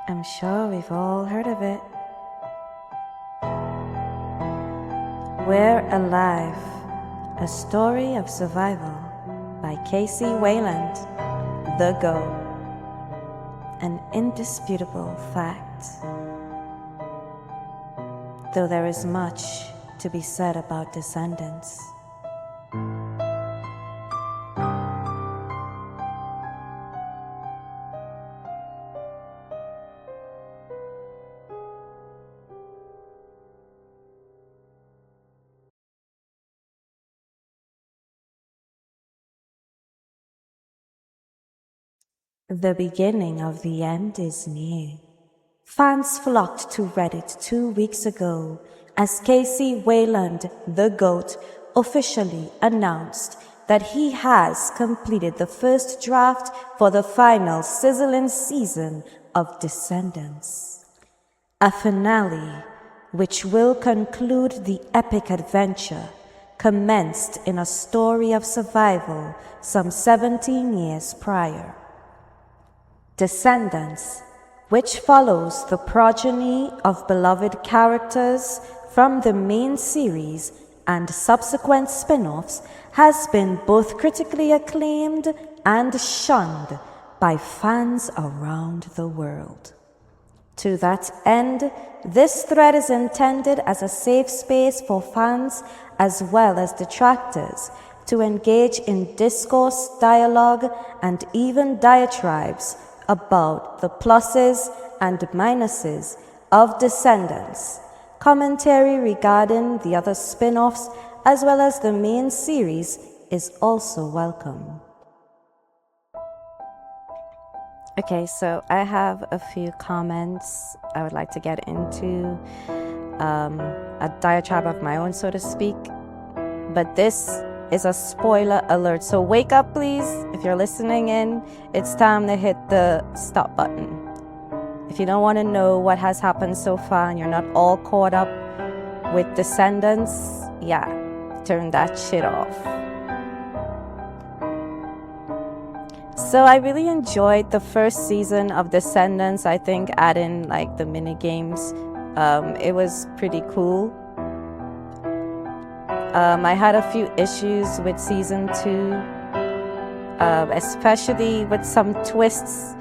I'm sure we've all heard of it. We're Alive, a story of survival by Kc Wayland, the GOAT. An indisputable fact. Though there is much to be said about Descendants. The beginning of the end is near. Fans flocked to Reddit 2 weeks ago as Kc Wayland, the GOAT, officially announced that he has completed the first draft for the final sizzling season of Descendants. A finale which will conclude the epic adventure commenced in a story of survival some 17 years prior. Descendants, which follows the progeny of beloved characters from the main series and subsequent spin-offs, has been both critically acclaimed and shunned by fans around the world. To that end, this thread is intended as a safe space for fans as well as detractors to engage in discourse, dialogue, and even diatribes about the pluses and minuses of Descendants, commentary regarding the other spin-offs as well as the main series is also welcome. Okay, so I have a few comments I would like to get into, a diatribe of my own, so to speak, but this is a spoiler alert, so wake up please. If you're listening in, it's time to hit the stop button. If you don't want to know what has happened so far and you're not all caught up with Descendants, yeah, turn that shit off. So I really enjoyed the first season of Descendants. I think adding like the mini games, it was pretty cool. I had a few issues with season 2, especially with some twists.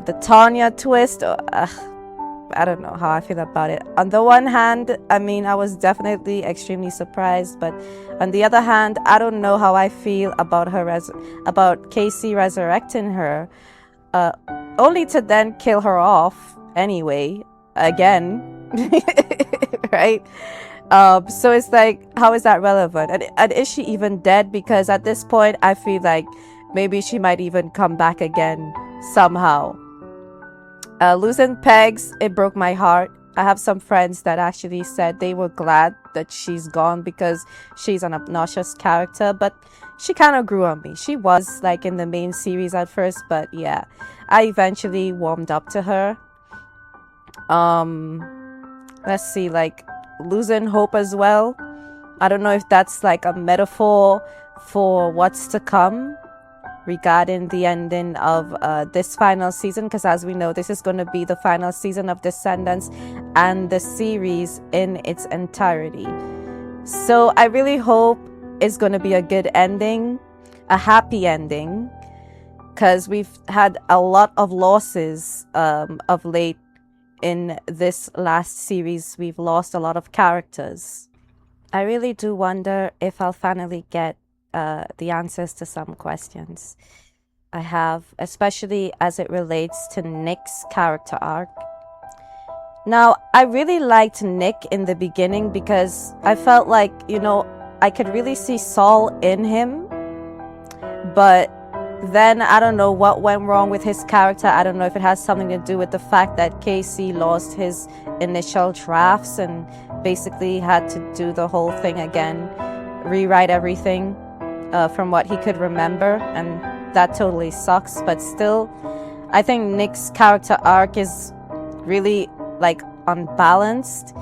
The Tanya twist, I don't know how I feel about it. On the one hand, I mean, I was definitely extremely surprised, but on the other hand, I don't know how I feel about her about Kc resurrecting her, only to then kill her off anyway, again, right? So it's like, how is that relevant? And is she even dead? Because at this point, I feel like maybe she might even come back again somehow. Losing Pegs, it broke my heart. I have some friends that actually said they were glad that she's gone because she's an obnoxious character, but she kind of grew on me. She was like in the main series at first, but yeah, I eventually warmed up to her. Let's see, like losing hope as well. I don't know if that's like a metaphor for what's to come regarding the ending of this final season, because as we know, this is going to be the final season of Descendants and the series in its entirety. So I really hope it's going to be a good ending, a happy ending, because we've had a lot of losses of late. In this last series, we've lost a lot of characters. I really do wonder if I'll finally get the answers to some questions I have, especially as it relates to Nick's character arc. Now, I really liked Nick in the beginning because I felt like, you know, I could really see Saul in him, but then I don't know what went wrong with his character. I don't know if it has something to do with the fact that Kc lost his initial drafts and basically had to do the whole thing again, rewrite everything from what he could remember, and that totally sucks. But still, I think Nick's character arc is really like unbalanced,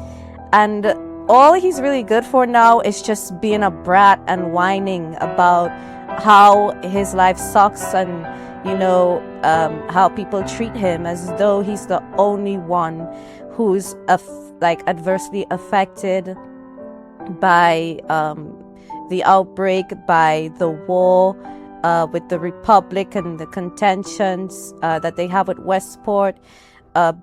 and all he's really good for now is just being a brat and whining about how his life sucks and how people treat him as though he's the only one who's adversely affected by the outbreak, by the war with the Republic and the contentions that they have at Westport,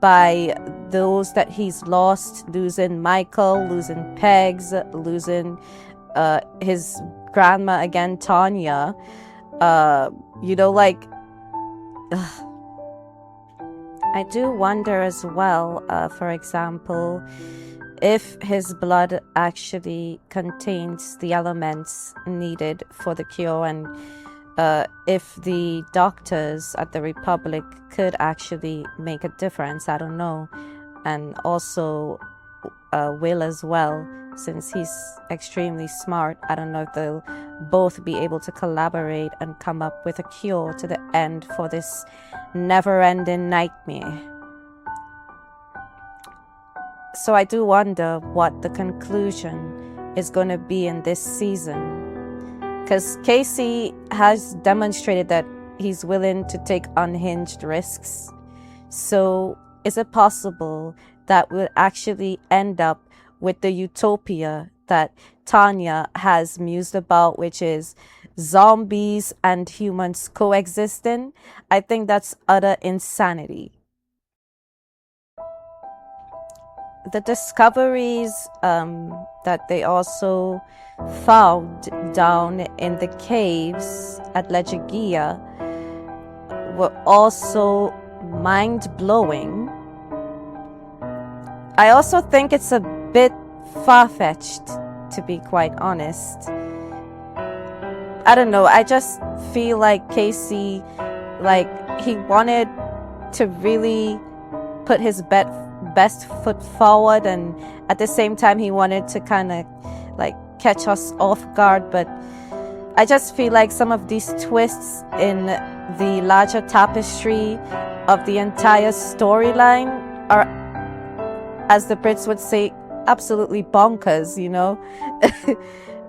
by those that he's lost, losing Michael, losing Pegs, losing his grandma again, Tanya. I do wonder as well, for example, if his blood actually contains the elements needed for the cure, and if the doctors at the Republic could actually make a difference. I don't know. And also Will as well, since he's extremely smart. I don't know if they'll both be able to collaborate and come up with a cure to the end for this never-ending nightmare. So I do wonder what the conclusion is going to be in this season, because Kc has demonstrated that he's willing to take unhinged risks. So is it possible that we'll actually end up with the utopia that Tanya has mused about, which is zombies and humans coexisting? I think that's utter insanity. The discoveries that they also found down in the caves at Legigia were also mind-blowing. I also think it's a bit far-fetched, to be quite honest. I don't know, I just feel like Kc, he wanted to really put his best foot forward, and at the same time he wanted to kind of catch us off guard. But I just feel like some of these twists in the larger tapestry of the entire storyline are, as the Brits would say, absolutely bonkers.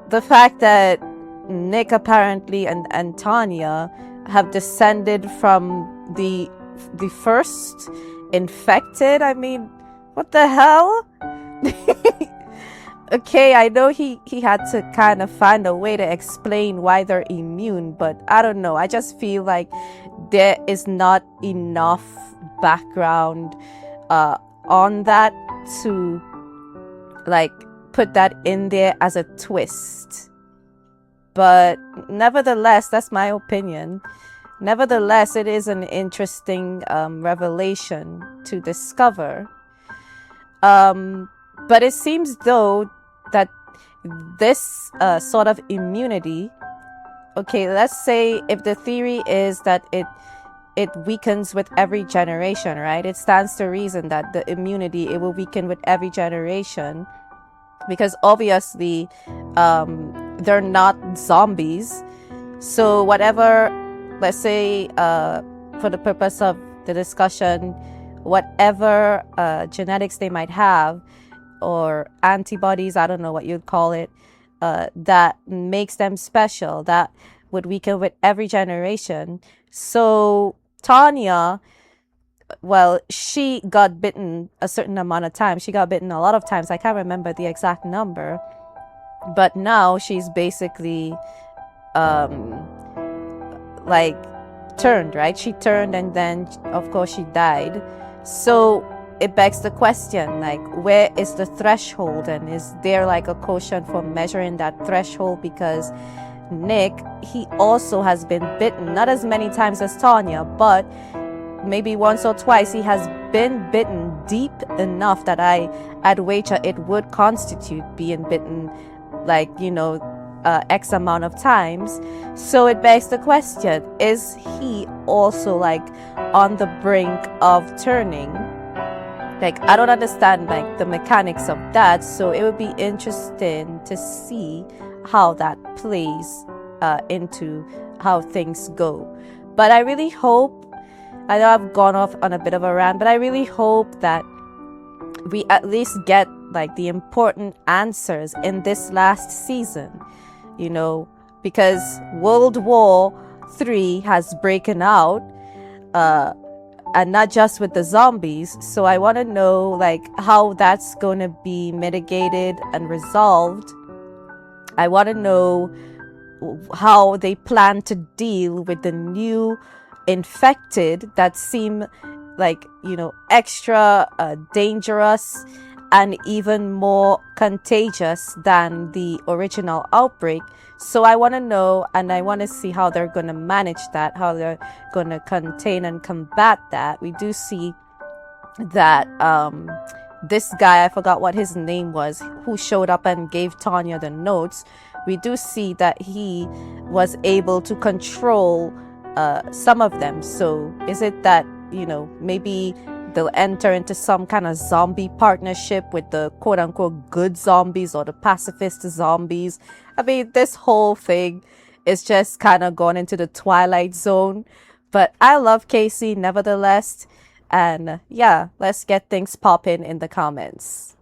The fact that Nick apparently and Tanya have descended from the first infected. I mean, what the hell? Okay, I know he had to kind of find a way to explain why they're immune, but I don't know. I just feel like there is not enough background on that to put that in there as a twist. But nevertheless, that's my opinion. Nevertheless, it is an interesting revelation to discover. But it seems though that this sort of immunity, okay, let's say if the theory is that it weakens with every generation, right? It stands to reason that the immunity, it will weaken with every generation, because obviously they're not zombies. So whatever, let's say for the purpose of the discussion, whatever genetics they might have, or antibodies, I don't know what you'd call it, that makes them special, that would weaken with every generation. So Tanya, well, she got bitten a certain amount of times. She got bitten a lot of times. I can't remember the exact number. But now she's basically turned, right? She turned, and then of course she died. So it begs the question, where is the threshold, and is there a quotient for measuring that threshold? Because Nick, he also has been bitten, not as many times as Tanya, but maybe once or twice he has been bitten deep enough that I'd wager it would constitute being bitten X amount of times. So it begs the question, is he also on the brink of turning? I don't understand the mechanics of that, so it would be interesting to see how that plays into how things go. But I really hope, I know I've gone off on a bit of a rant, but I really hope that we at least get the important answers in this last season, because World War 3 has broken out, and not just with the zombies. So I want to know like how that's going to be mitigated and resolved. I want to know how they plan to deal with the new infected that seem like, you know, extra dangerous and even more contagious than the original outbreak. So I want to know, and I want to see how they're going to manage that, how they're going to contain and combat that. We do see that this guy, I forgot what his name was, who showed up and gave Tanya the notes. We do see that he was able to control some of them. So is it that, you know, maybe they'll enter into some kind of zombie partnership with the quote unquote good zombies or the pacifist zombies? I mean, this whole thing is just kind of going into the Twilight Zone. But I love Kc nevertheless. And yeah, let's get things popping in the comments.